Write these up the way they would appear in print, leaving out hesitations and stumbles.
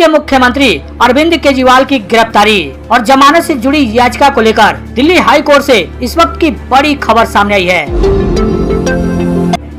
मुख्यमंत्री अरविंद केजरीवाल की गिरफ्तारी और जमानत से जुड़ी याचिका को लेकर दिल्ली हाई कोर्ट से इस वक्त की बड़ी खबर सामने आई है।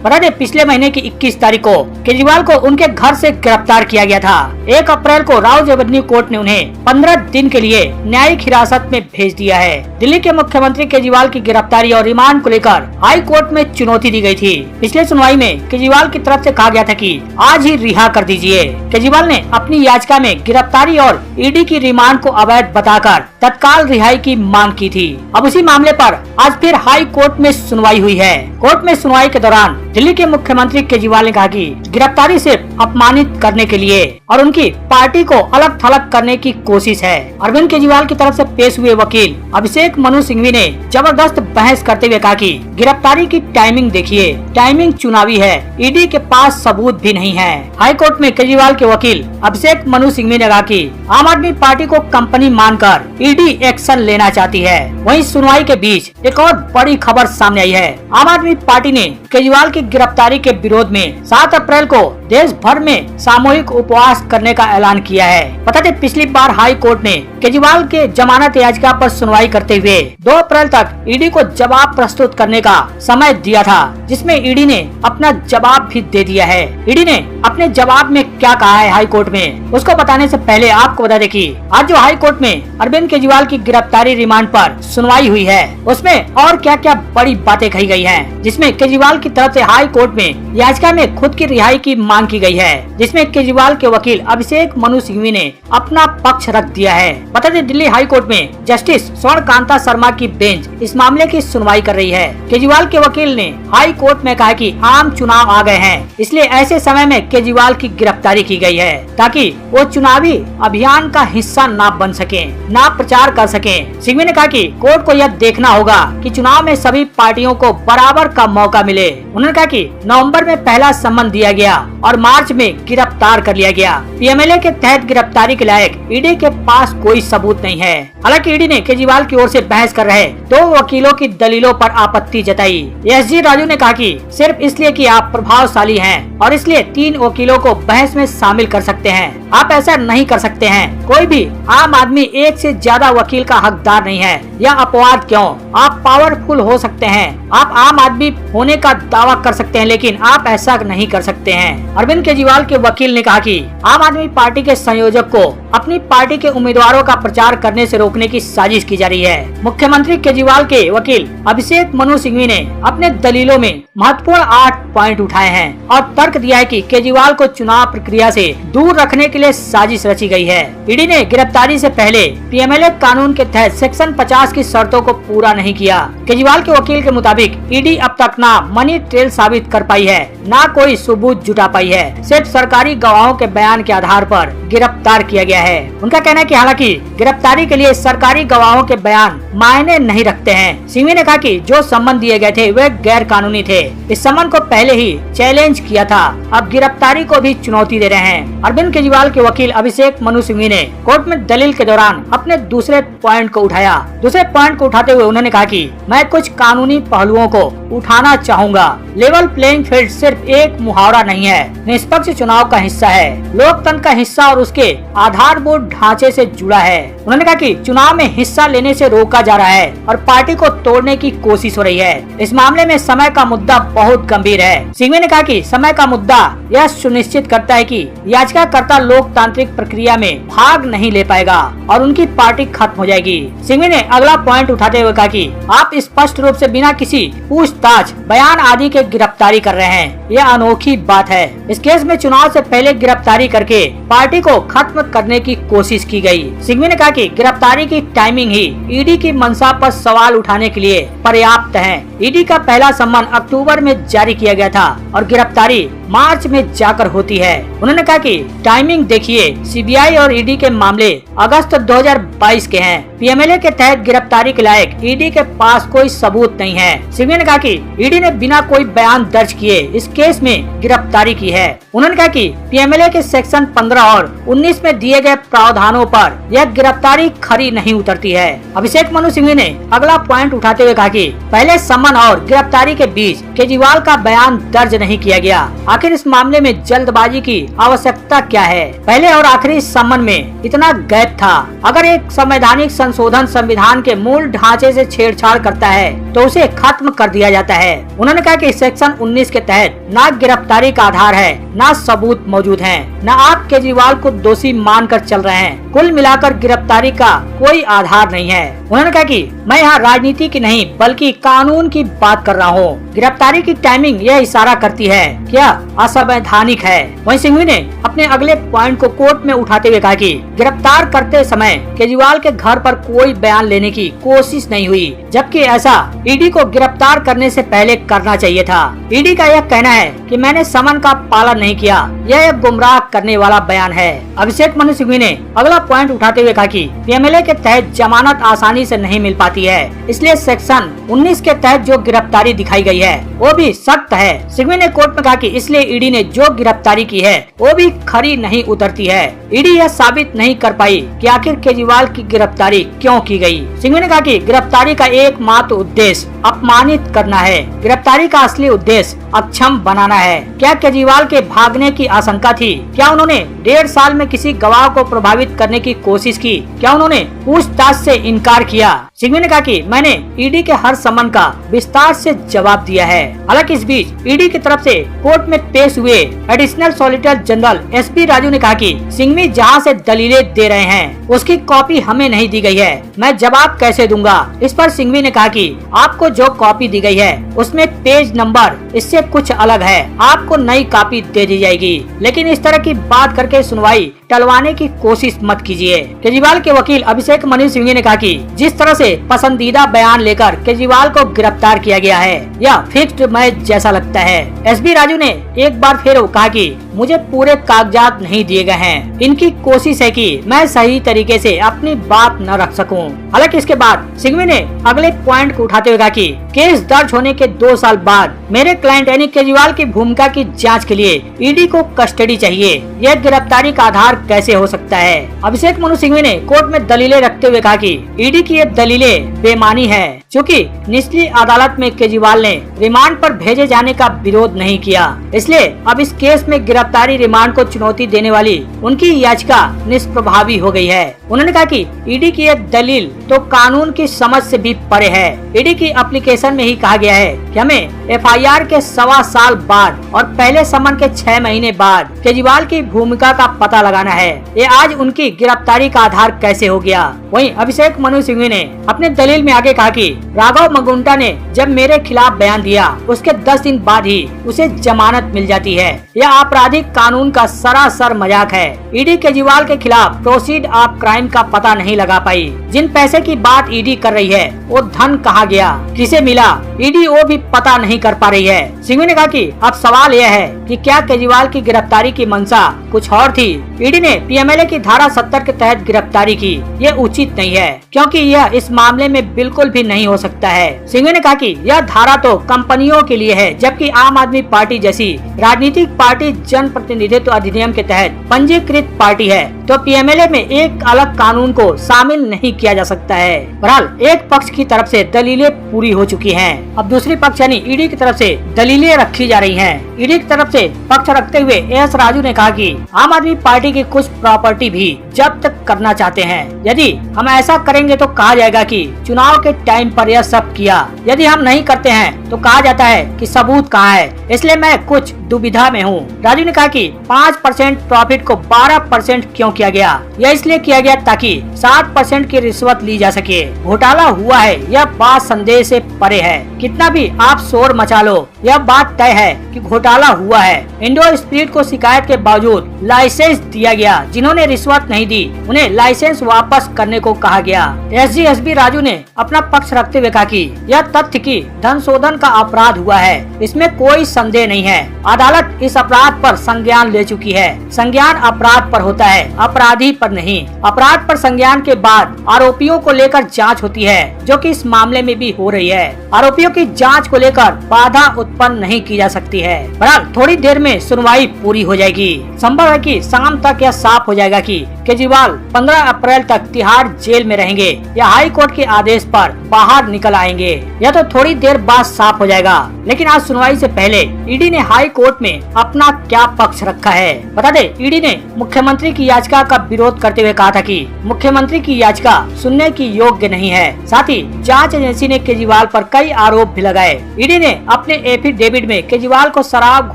बता दें, पिछले महीने की 21 तारीख को केजरीवाल को उनके घर से गिरफ्तार किया गया था। 1 अप्रैल को राउज एवेन्यू कोर्ट ने उन्हें 15 दिन के लिए न्यायिक हिरासत में भेज दिया है। दिल्ली के मुख्यमंत्री केजरीवाल की गिरफ्तारी और रिमांड को लेकर हाई कोर्ट में चुनौती दी गई थी। पिछले सुनवाई में केजरीवाल की तरफ से कहा गया था कि आज ही रिहा कर दीजिए। केजरीवाल ने अपनी याचिका में गिरफ्तारी और ईडी की रिमांड को अवैध बताकर तत्काल रिहाई की मांग की थी। अब उसी मामले पर आज फिर हाई कोर्ट में सुनवाई हुई है। कोर्ट में सुनवाई के दौरान दिल्ली के मुख्यमंत्री केजरीवाल ने कहा कि गिरफ्तारी सिर्फ अपमानित करने के लिए और उनकी पार्टी को अलग थलग करने की कोशिश है। अरविंद केजरीवाल की तरफ से पेश हुए वकील अभिषेक मनु सिंघवी ने जबरदस्त बहस करते हुए कहा कि गिरफ्तारी की टाइमिंग देखिए, टाइमिंग चुनावी है, ईडी के पास सबूत भी नहीं है। हाई कोर्ट में केजरीवाल के वकील अभिषेक मनु सिंघवी ने कहा कि आम आदमी पार्टी को कंपनी मानकर ईडी एक्शन लेना चाहती है। वहीं सुनवाई के बीच एक और बड़ी खबर सामने आई है। आम आदमी पार्टी ने केजरीवाल की गिरफ्तारी के विरोध में 7 अप्रैल को देश भर में सामूहिक उपवास करने का ऐलान किया है। बता दें, पिछली बार हाई कोर्ट ने केजरीवाल के जमानत याचिका पर सुनवाई करते हुए 2 अप्रैल तक ईडी को जवाब प्रस्तुत करने का समय दिया था, जिसमें ईडी ने अपना जवाब भी दे दिया है। ईडी ने अपने जवाब में क्या कहा है हाई कोर्ट में, उसको बताने से पहले आपको बता दें कि आज जो हाई कोर्ट में अरविंद केजरीवाल की गिरफ्तारी रिमांड पर सुनवाई हुई है, उसमें और क्या क्या बड़ी बातें कही गई हैं, जिसमें केजरीवाल की तरफ से हाई कोर्ट में याचिका में खुद की रिहाई की मांग की गई है, जिसमें केजरीवाल के वकील अभिषेक मनु सिंघवी ने अपना पक्ष रख दिया है। बता दें, दिल्ली हाई कोर्ट में जस्टिस स्वर्णकांता शर्मा की बेंच इस मामले की सुनवाई कर रही है। केजरीवाल के वकील ने हाई कोर्ट में कहा कि आम चुनाव आ गए हैं, इसलिए ऐसे समय में केजरीवाल की गिरफ्तारी की गई है ताकि वो चुनावी अभियान का हिस्सा ना बन सके, ना प्रचार कर सके। सिंघवी ने कहा कि कोर्ट को यह देखना होगा कि चुनाव में सभी पार्टियों को बराबर का मौका मिले। उन्होंने कहा कि नवंबर में पहला सम्मन दिया गया और मार्च में गिरफ्तार कर लिया गया। पीएमएलए के तहत गिरफ्तारी के लायक ईडी के पास कोई सबूत नहीं है। हालांकि ईडी ने केजरीवाल की ओर से बहस कर रहे 2 वकीलों की दलीलों पर आपत्ति जताई। एसजी राजू ने कहा कि सिर्फ इसलिए कि आप प्रभावशाली हैं और इसलिए 3 वकीलों को बहस में शामिल कर सकते हैं, आप ऐसा नहीं कर सकते हैं। कोई भी आम आदमी 1 से ज्यादा वकील का हकदार नहीं है। यह अपवाद क्यों? आप पावरफुल हो सकते हैं, आप आम आदमी होने का दावा कर सकते हैं, लेकिन आप ऐसा नहीं कर सकते हैं। अरविंद केजरीवाल के वकील ने कहा कि आम आदमी पार्टी के संयोजक को अपनी पार्टी के उम्मीदवारों का प्रचार करने से रोकने की साजिश की जा रही है। मुख्यमंत्री केजरीवाल के वकील अभिषेक मनु सिंघवी ने अपने दलीलों में महत्वपूर्ण 8 पॉइंट उठाए हैं और तर्क दिया है कि केजरीवाल को चुनाव प्रक्रिया से दूर रखने के लिए साजिश रची गई है। ईडी ने गिरफ्तारी से पहले पीएमएलए कानून के तहत सेक्शन 50 की शर्तों को पूरा नहीं किया। केजरीवाल के वकील के मुताबिक ईडी अब तक ना मनी ट्रेल साबित कर पाई है, ना कोई सबूत जुटा पाई है, सिर्फ सरकारी गवाहों के बयान के आधार पर गिरफ्तार किया गया है। उनका कहना है कि हालांकि गिरफ्तारी के लिए सरकारी गवाहों के बयान मायने नहीं रखते हैं। सिंघवी ने कहा कि जो सम्मन दिए गए थे वे गैर कानूनी थे, इस सम्मन को पहले ही चैलेंज किया था, अब गिरफ्तारी को भी चुनौती दे रहे हैं। अरविंद केजरीवाल के वकील अभिषेक मनु सिंघवी ने कोर्ट में दलील के दौरान अपने दूसरे पॉइंट को उठाया। दूसरे पॉइंट को उठाते हुए उन्होंने कहा कि मैं कुछ कानूनी पहलुओं को उठाना चाहूंगा। लेवल प्लेइंग फील्ड सिर्फ एक मुहावरा नहीं है, निष्पक्ष चुनाव का हिस्सा है, लोकतंत्र का हिस्सा और उसके आधारभूत ढांचे से जुड़ा है। उन्होंने कहा कि चुनाव में हिस्सा लेने से रोका जा रहा है और पार्टी को तोड़ने की कोशिश हो रही है। इस मामले में समय का मुद्दा बहुत गंभीर है। सिंघवी ने कहा कि समय का मुद्दा यह सुनिश्चित करता है कि याचिकाकर्ता लोकतांत्रिक प्रक्रिया में भाग नहीं ले पाएगा और उनकी पार्टी खत्म हो जाएगी। सिंघवी ने अगला पॉइंट उठाते हुए कहा कि आप स्पष्ट रूप से बिना किसी पूछताछ, बयान आदि के गिरफ्तारी कर रहे हैं, यह अनोखी बात है। इस केस में चुनाव से पहले गिरफ्तारी करके पार्टी को खत्म करने की कोशिश की गई। सिंघवी ने कहा कि गिरफ्तारी की टाइमिंग ही ईडी की मंशा पर सवाल उठाने के लिए पर्याप्त है। ईडी का पहला सम्मन अक्टूबर में जारी किया गया था और गिरफ्तारी मार्च में जाकर होती है। उन्होंने कहा कि टाइमिंग देखिए, सीबीआई और ईडी के मामले अगस्त 2022 के हैं। पीएमएलए के तहत गिरफ्तारी के लायक ईडी के पास कोई सबूत नहीं है। सिंघवी ने कहा कि ईडी ने बिना कोई बयान दर्ज किए इस केस में गिरफ्तारी की है। उन्होंने कहा कि पीएमएलए के सेक्शन 15 और 19 में दिए गए गए प्रावधानों पर यह गिरफ्तारी खरी नहीं उतरती है। अभिषेक मनु सिंघवी ने अगला पॉइंट उठाते हुए कहा कि पहले समन और गिरफ्तारी के बीच केजरीवाल का बयान दर्ज नहीं किया गया। आखिर इस मामले में जल्दबाजी की आवश्यकता क्या है? पहले और आखिरी समन में इतना गैप था। अगर एक संवैधानिक संशोधन संविधान के मूल ढांचे से छेड़छाड़ करता है तो उसे खत्म कर दिया जाता है। उन्होंने कहा कि सेक्शन 19 के तहत न गिरफ्तारी का आधार है, न सबूत मौजूद हैं, न आप केजरीवाल को दोषी मानकर चल रहे हैं। कुल मिलाकर गिरफ्तारी का कोई आधार नहीं है। उन्होंने कहा कि मैं यहाँ राजनीति की नहीं बल्कि कानून की बात कर रहा हूँ। गिरफ्तारी की टाइमिंग यह इशारा करती है क्या असंवैधानिक है। वहीं सिंघवी ने अपने अगले पॉइंट को कोर्ट में उठाते हुए कहा कि गिरफ्तार करते समय केजरीवाल के घर पर कोई बयान लेने की कोशिश नहीं हुई, जबकि ऐसा ईडी को गिरफ्तार करने से पहले करना चाहिए था। ईडी का यह कहना है कि मैंने समन का पालन नहीं किया, यह एक गुमराह करने वाला बयान है। अभिषेक मनु सिंघवी ने अगला पॉइंट उठाते हुए कहा कि पीएमएलए के तहत जमानत आसानी से नहीं मिल पाती है, इसलिए सेक्शन 19 के तहत जो गिरफ्तारी दिखाई गई है वो भी सख्त है। सिंघवी ने कोर्ट में कहा कि इसलिए ईडी ने जो गिरफ्तारी की है वो भी खरी नहीं उतरती है। ईडी यह साबित नहीं कर पाई कि आखिर केजरीवाल की गिरफ्तारी क्यों की गई। सिंघवी ने कहा कि गिरफ्तारी का एकमात्र उद्देश्य अपमानित करना है। गिरफ्तारी का असली उद्देश्य अक्षम बनाना है। क्या केजरीवाल के भागने की आशंका थी? क्या उन्होंने 1.5 साल में किसी गवाह को प्रभावित करने की कोशिश की? क्या उन्होंने पूछताछ से इनकार किया? सिंघवी ने कहा कि मैंने ईडी के हर समन का विस्तार से जवाब दिया है। हालांकि इस बीच ईडी की तरफ से कोर्ट में पेश हुए additional solicitor general SP Raju ने कहा कि सिंघवी जहां से दलीलें दे रहे हैं उसकी कॉपी हमें नहीं दी गई है, मैं जवाब कैसे दूंगा। इस पर सिंघवी ने कहा कि आपको जो कॉपी दी गई है उसमें पेज नंबर इससे कुछ अलग है, आपको नई कॉपी दे दी जाएगी। लेकिन इस तरह की बात करके सुनवाई टलवाने की कोशिश मत कीजिए। केजरीवाल के वकील अभिषेक मनु सिंघवी ने कहा कि जिस तरह से पसंदीदा बयान लेकर केजरीवाल को गिरफ्तार किया गया है यह फिक्स्ड मैच जैसा लगता है। एसबी राजू ने एक बार फिर कहा कि मुझे पूरे कागजात नहीं दिए गए हैं, इनकी कोशिश है कि मैं सही तरीके से अपनी बात न रख सकूं। हालांकि इसके बाद सिंघवी ने अगले पॉइंट को उठाते हुए कहा कि केस दर्ज होने के 2 साल बाद मेरे क्लाइंट यानी केजरीवाल की भूमिका की जांच के लिए ईडी को कस्टडी चाहिए, यह गिरफ्तारी का आधार कैसे हो सकता है। अभिषेक मनु सिंघवी ने कोर्ट में दलीलें रखते हुए कहा कि ईडी की ये दलीलें बेमानी है, क्योंकि निचली अदालत में केजरीवाल ने रिमांड पर भेजे जाने का विरोध नहीं किया, इसलिए अब इस केस में गिरफ्तारी रिमांड को चुनौती देने वाली उनकी याचिका निष्प्रभावी हो गई है। उन्होंने कहा कि ईडी की यह दलील तो कानून की समझ से भी परे है। ईडी की एप्लीकेशन में ही कहा गया है कि हमें एफआईआर के 1.25 साल बाद और पहले समन के 6 महीने बाद केजरीवाल की भूमिका का पता लगाना है। ये आज उनकी गिरफ्तारी का आधार कैसे हो गया। वहीं अभिषेक मनु सिंघवी ने अपने दलील में आगे कहा कि राघव मगुंटा ने जब मेरे खिलाफ बयान दिया उसके 10 दिन बाद ही उसे जमानत मिल जाती है, यह आपराधिक कानून का सरासर मजाक है। ईडी केजरीवाल के खिलाफ प्रोसीड ऑफ क्राइम का पता नहीं लगा पाई। जिन पैसे की बात ईडी कर रही है वो धन कहाँ गया, किसे मिला, ईडी वो भी पता नहीं कर पा रही है। सिंघवी ने कहा कि अब सवाल यह है कि क्या केजरीवाल की गिरफ्तारी की मंशा कुछ और थी। ईडी ने पीएमएलए की धारा 70 के तहत गिरफ्तारी की, ये उचित नहीं है, क्योंकि यह इस मामले में बिल्कुल भी नहीं हो सकता है। सिंघवी ने कहा कि यह धारा तो कंपनियों के लिए है, जबकि आम आदमी पार्टी जैसी राजनीतिक पार्टी जन प्रतिनिधित्व अधिनियम के तहत पंजीकृत पार्टी है, तो पीएमएलए में एक अलग कानून को शामिल नहीं किया जा सकता है। बहरहाल एक पक्ष की तरफ से दलीलें पूरी हो चुकी हैं, अब दूसरी पक्ष यानी ईडी की तरफ से दलीलें रखी जा रही हैं। ईडी की तरफ से पक्ष रखते हुए एस राजू ने कहा कि आम आदमी पार्टी की कुछ प्रॉपर्टी भी जब्त करना चाहते हैं। यदि हम ऐसा करेंगे तो कहा जाएगा कि चुनाव के टाइम पर यह सब किया, यदि हम नहीं करते हैं तो कहा जाता है कि सबूत कहाँ है, इसलिए मैं कुछ दुविधा में हूँ। राजू ने कहा कि 5% प्रॉफिट को 12% क्यों किया गया, यह इसलिए किया गया ताकि 60% की रिश्वत ली जा सके। घोटाला हुआ है यह बात संदेह से परे है, कितना भी आप शोर मचा लो यह बात तय है कि घोटाला हुआ है। इंडो स्पिरिट को शिकायत के बावजूद लाइसेंस दिया गया, जिन्होंने रिश्वत नहीं दी उन्हें लाइसेंस वापस करने को कहा गया। एसबी राजू ने अपना पक्ष रखते हुए कहा कि यह तथ्य कि धन शोधन का अपराध हुआ है इसमें कोई संदेह नहीं है। अदालत इस अपराध पर संज्ञान ले चुकी है। संज्ञान अपराध पर होता है, अपराधी पर नहीं। अपराध पर संज्ञान के बाद आरोपियों को लेकर जांच होती है, जो कि इस मामले में भी हो रही है। आरोपियों की जांच को लेकर बाधा उत्पन्न नहीं की जा सकती है। बहरहाल थोड़ी देर में सुनवाई पूरी हो जाएगी। संभव है कि शाम तक यह साफ हो जाएगा कि केजरीवाल 15 अप्रैल तक तिहाड़ जेल में रहेंगे या हाई कोर्ट के आदेश पर बाहर निकल आएंगे, यह तो थोड़ी देर बाद साफ हो जाएगा। लेकिन आज सुनवाई से पहले ईडी ने हाई कोर्ट में अपना क्या पक्ष रखा है। बता दें, ईडी ने मुख्यमंत्री की याचिका का विरोध करते हुए कहा था कि मुख्यमंत्री की याचिका सुनने की योग्य नहीं है। साथ ही जांच एजेंसी ने केजरीवाल पर कई आरोप भी लगाए। ईडी ने अपने एफिडेविट में केजरीवाल को शराब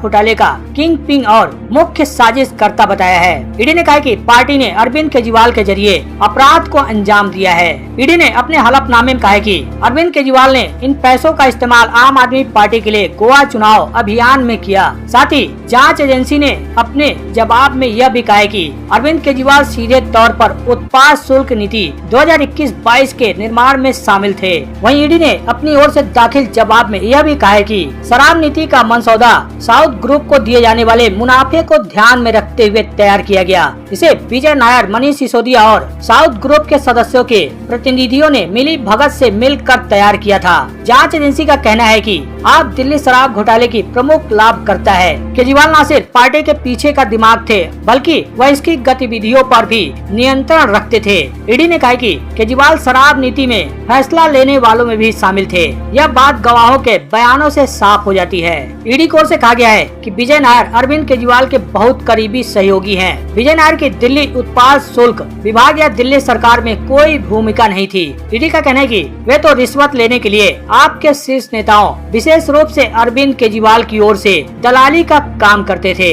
घोटाले का किंग पिन और मुख्य साजिश करता बताया है। ईडी ने कहा कि पार्टी ने अरविंद केजरीवाल के जरिए अपराध को अंजाम दिया है। ईडी ने अपने हलफनामे में कहा है कि अरविंद केजरीवाल ने इन पैसों का इस्तेमाल आम आदमी पार्टी के लिए गोवा चुनाव अभियान में किया। साथ ही जांच एजेंसी ने अपने जवाब में यह भी कहा है कि अरविंद केजरीवाल सीधे तौर पर उत्पाद शुल्क नीति 2021-22 के निर्माण में शामिल थे। वहीं ईडी ने अपनी ओर से दाखिल जवाब में यह भी कहा है कि शराब नीति का मसौदा साउथ ग्रुप को दिए जाने वाले मुनाफे को ध्यान में रखते हुए तैयार किया गया। इसे विजय नायर, मनीष सिसोदिया और साउथ ग्रुप के सदस्यों के प्रतिनिधियों ने मिली भगत से मिलकर तैयार किया था। जांच एजेंसी का कहना है कि आप दिल्ली शराब घोटाले की प्रमुख लाभ करता है। केजरीवाल न सिर्फ पार्टी के पीछे का दिमाग थे, बल्कि वह इसकी गतिविधियों पर भी नियंत्रण रखते थे। ईडी ने कहा कि केजरीवाल शराब नीति में फैसला लेने वालों में भी शामिल थे। यह बात गवाहों के बयानों से साफ हो जाती है। ईडी की ओर से कहा गया है कि विजय नायर अरविंद केजरीवाल के बहुत करीबी सहयोगी हैं। विजय नायर की दिल्ली उत्पाद शुल्क विभाग या दिल्ली सरकार में कोई भूमिका नहीं थी। ईडी का कहना है कि वे तो रिश्वत लेने के लिए आपके शीर्ष नेताओं, विशेष रूप से अरविंद केजरीवाल की ओर से दलाली का काम करते थे।